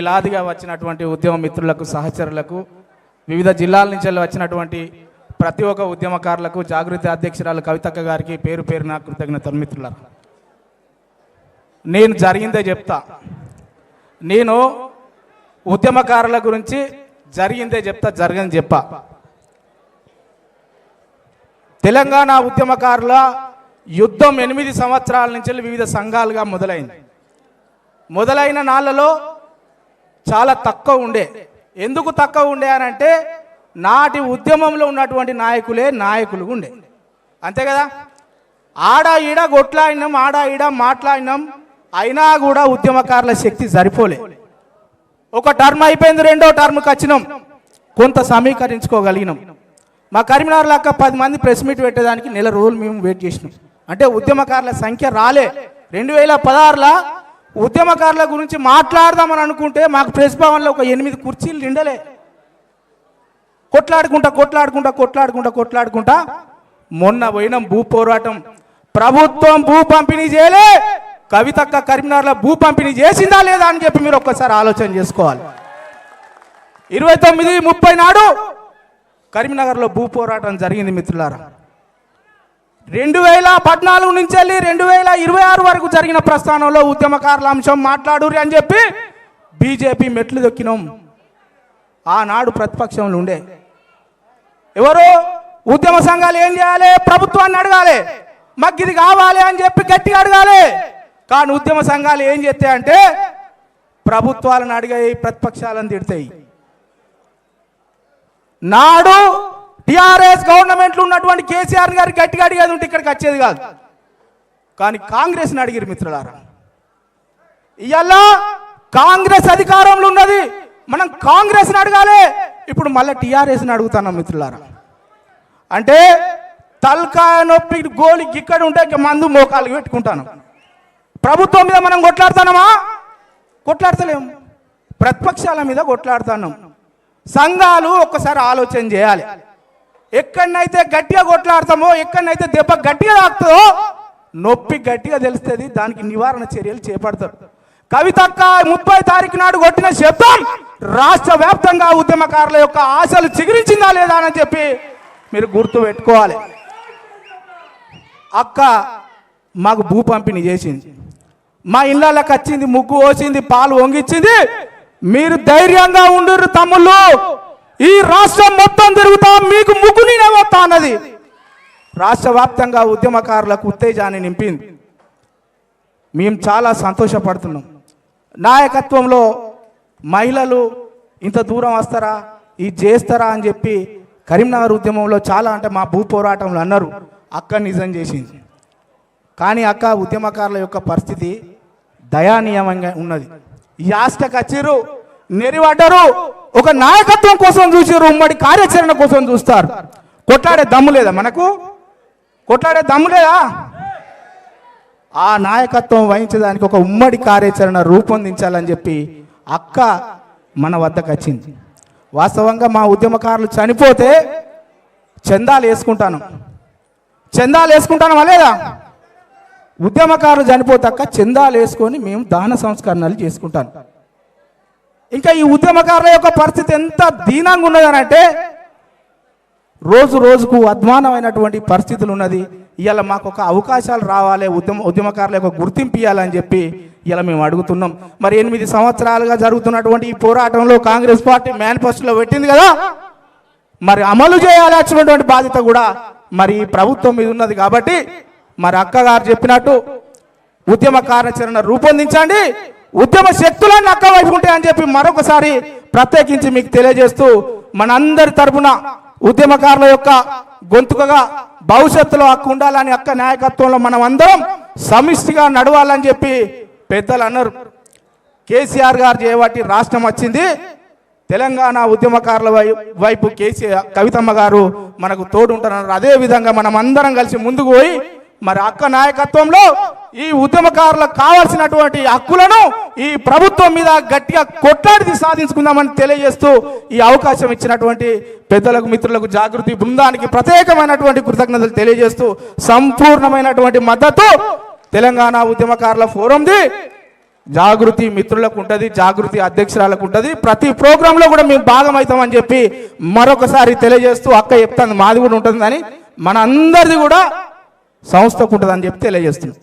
లాదిగా వచ్చినటువంటి ఉద్యమ మిత్రులకు సహచరులకు వివిధ జిల్లాల నుంచి వచ్చినటువంటి ప్రతి ఒక్క ఉద్యమకారులకు జాగృతి అధ్యక్షురాలు కవితక్క గారికి పేరు పేరున కృతజ్ఞతలు మిత్రులారా. నేను జరిగిందే చెప్తా. నేను ఉద్యమకారుల గురించి జరిగిందే చెప్తా, జరగని చెప్పా. తెలంగాణ ఉద్యమకారుల యుద్ధం 8 సంవత్సరాల నుంచి వివిధ సంఘాలుగా మొదలైన నాళ్ళలో చాలా తక్కువ ఉండే. ఎందుకు తక్కువ ఉండే అని అంటే నాటి ఉద్యమంలో ఉన్నటువంటి నాయకులు ఉండే, అంతే కదా. ఆడ ఈడ కొట్లాడినాం, ఆడ ఈడ మాట్లాడినాం, అయినా కూడా ఉద్యమకారుల శక్తి సరిపోలే. ఒక టర్మ్ అయిపోయింది, రెండో టర్మ్కి వచ్చినాం, కొంత సమీకరించుకోగలిగినాం. మా కరీంనగర్ లెక్క 10 మంది ప్రెస్ మీట్ పెట్టేదానికి నెల రోజులు మేము వెయిట్ చేసినాం. అంటే ఉద్యమకారుల సంఖ్య రాలే. 2016లో ఉద్యమకారుల గురించి మాట్లాడదామని అనుకుంటే మాకు ప్రెస్ భవన్లో ఒక 8 కుర్చీలు నిండలే. కొట్లాడుకుంటా మొన్న పోయినాం భూ పోరాటం. ప్రభుత్వం భూ పంపిణీ చేయలే, కవితక్క కరీంనగర్లో భూ పంపిణీ చేసిందా లేదా అని చెప్పి మీరు ఒక్కసారి ఆలోచన చేసుకోవాలి. 29, 30 నాడు కరీంనగర్లో భూ పోరాటం జరిగింది మిత్రులారా. 2014 నుంచి వెళ్ళి 2026 వరకు జరిగిన ప్రస్థానంలో ఉద్యమకారుల అంశం మాట్లాడురి అని చెప్పి బీజేపీ మెట్లు దొక్కినాం. ఆనాడు ప్రతిపక్షంలో ఉండే ఎవరు ఉద్యమ సంఘాలు ఏం చేయాలి, ప్రభుత్వాన్ని అడగాలి, మాకు ఇది కావాలి అని చెప్పి గట్టిగా అడగాలి. కానీ ఉద్యమ సంఘాలు ఏం చేస్తాయి అంటే ప్రభుత్వాలను అడిగాయి, ప్రతిపక్షాలను తిడతాయి. నాడు టిఆర్ఎస్ గవర్నమెంట్లో ఉన్నటువంటి కేసీఆర్ గారు గట్టిగా అడిగేది ఉంటే ఇక్కడికి వచ్చేది కాదు. కానీ కాంగ్రెస్ని అడిగారు మిత్రులారా. ఇవాళ కాంగ్రెస్ అధికారంలో ఉన్నది, మనం కాంగ్రెస్ని అడగాలి. ఇప్పుడు మళ్ళీ టిఆర్ఎస్ని అడుగుతున్నాం మిత్రులారా. అంటే తలకాయ నొప్పి గోలి ఇక్కడ ఉంటే మందు మోకాలు పెట్టుకుంటాను. ప్రభుత్వం మీద మనం కొట్లాడుతున్నామా? కొట్లాడతలేము. ప్రతిపక్షాల మీద కొట్లాడుతున్నాం. సంఘాలు ఒక్కసారి ఆలోచన చేయాలి. ఎక్కడనైతే గట్టిగా కొట్లాడతామో, ఎక్కడనైతే దెబ్బ గట్టిగా తాకుతుందో నొప్పి గట్టిగా తెలుస్తుంది, దానికి నివారణ చర్యలు చేపడతారు. కవితక్క 30 తారీఖు నాడు కొట్టిన శబ్దం రాష్ట్ర వ్యాప్తంగా ఉద్యమకారుల యొక్క ఆశలు చిగురించిందా లేదా అని చెప్పి మీరు గుర్తు పెట్టుకోవాలి. అక్క మాకు భూ పంపిణీ చేసింది, మా ఇళ్ళకి వచ్చింది, ముగ్గు పోసింది, పాలు వంగిచ్చింది. మీరు ధైర్యంగా ఉండుర్రు తమ్ముళ్ళు, ఈ రాష్ట్రం మొత్తం తిరుగుతా మీకు ముగ్గు నేనే వస్తా అన్నది రాష్ట్ర వ్యాప్తంగా ఉద్యమకారులకు ఉత్తేజాన్ని నింపింది. మేము చాలా సంతోషపడుతున్నాం. నాయకత్వంలో మహిళలు ఇంత దూరం వస్తారా, ఇది చేస్తారా అని చెప్పి కరీంనగర్ ఉద్యమంలో చాలా, అంటే మా భూ పోరాటంలో అన్నారు. అక్క నిజం చేసింది. కానీ అక్క ఉద్యమకారుల యొక్క పరిస్థితి దయానీయంగా ఉన్నది. యాస్టకు వచ్చిర్రు, నెరివడ్డరు, ఒక నాయకత్వం కోసం చూసిర్రు, ఉమ్మడి కార్యాచరణ కోసం చూస్తారు. కొట్లాడే దమ్ము లేదా మనకు? కొట్లాడే దమ్ము లేదా? ఆ నాయకత్వం వహించడానికి ఒక ఉమ్మడి కార్యాచరణ రూపొందించాలని చెప్పి అక్క మన వద్దకు వచ్చింది. వాస్తవంగా మా ఉద్యమకారులు చనిపోతే చందాలు వేసుకుంటాను లేదా? ఉద్యమకారులు చనిపోతే అక్క చందాలు వేసుకొని మేము దాన సంస్కరణలు చేసుకుంటాను. ఇంకా ఈ ఉద్యమకారుల యొక్క పరిస్థితి ఎంత దీనంగా ఉన్నదనంటే రోజు రోజుకు అధ్వానమైనటువంటి పరిస్థితులు ఉన్నది. ఇవాళ మాకు ఒక అవకాశాలు రావాలి, ఉద్యమకారుల యొక్క గుర్తింపు ఇవ్వాలని చెప్పి ఇలా మేము అడుగుతున్నాం. మరి 8 సంవత్సరాలుగా జరుగుతున్నటువంటి ఈ పోరాటంలో కాంగ్రెస్ పార్టీ మేనిఫెస్టోలో పెట్టింది కదా, మరి అమలు చేయాల్సినటువంటి బాధ్యత కూడా మరి ప్రభుత్వం మీద ఉన్నది. కాబట్టి మరి అక్కగారు చెప్పినట్టు ఉద్యమ కార్యాచరణ రూపొందించండి, ఉద్యమ శక్తులన్నీ అక్క వైపు ఉంటాయని చెప్పి మరొకసారి ప్రత్యేకించి మీకు తెలియజేస్తూ, మనందరి తరపున ఉద్యమకారుల యొక్క గొంతుకగా భవిష్యత్తులో హక్కు ఉండాలని అక్క నాయకత్వంలో మనం అందరం సమిష్టిగా నడవాలని చెప్పి పెద్దలు అన్నారు. కేసీఆర్ గారు చేయబట్టి రాష్ట్రం వచ్చింది. తెలంగాణ ఉద్యమకారుల వైపు కవితమ్మ గారు మనకు తోడు ఉంటారన్నారు. అదే విధంగా మనం అందరం కలిసి ముందుకు పోయి మరి అక్క నాయకత్వంలో ఈ ఉద్యమకారులకు కావాల్సినటువంటి హక్కులను ఈ ప్రభుత్వం మీద గట్టిగా కొట్లాడి సాధించుకుందామని తెలియజేస్తూ ఈ అవకాశం ఇచ్చినటువంటి పెద్దలకు, మిత్రులకు, జాగృతి బృందానికి ప్రత్యేకమైనటువంటి కృతజ్ఞతలు తెలియజేస్తూ సంపూర్ణమైనటువంటి మద్దతు తెలంగాణ ఉద్యమకారుల ఫోరంది. జాగృతి మిత్రులకు ఉంటుంది, జాగృతి అధ్యక్షురాలకు ఉంటుంది. ప్రతి ప్రోగ్రాంలో కూడా మేము భాగం అవుతామని చెప్పి మరొకసారి తెలియజేస్తూ అక్క చెప్తాను మాది కూడా ఉంటుందని, మన అందరిది కూడా సంస్థకు ఉంటుందని చెప్పి తెలియజేస్తున్నాం.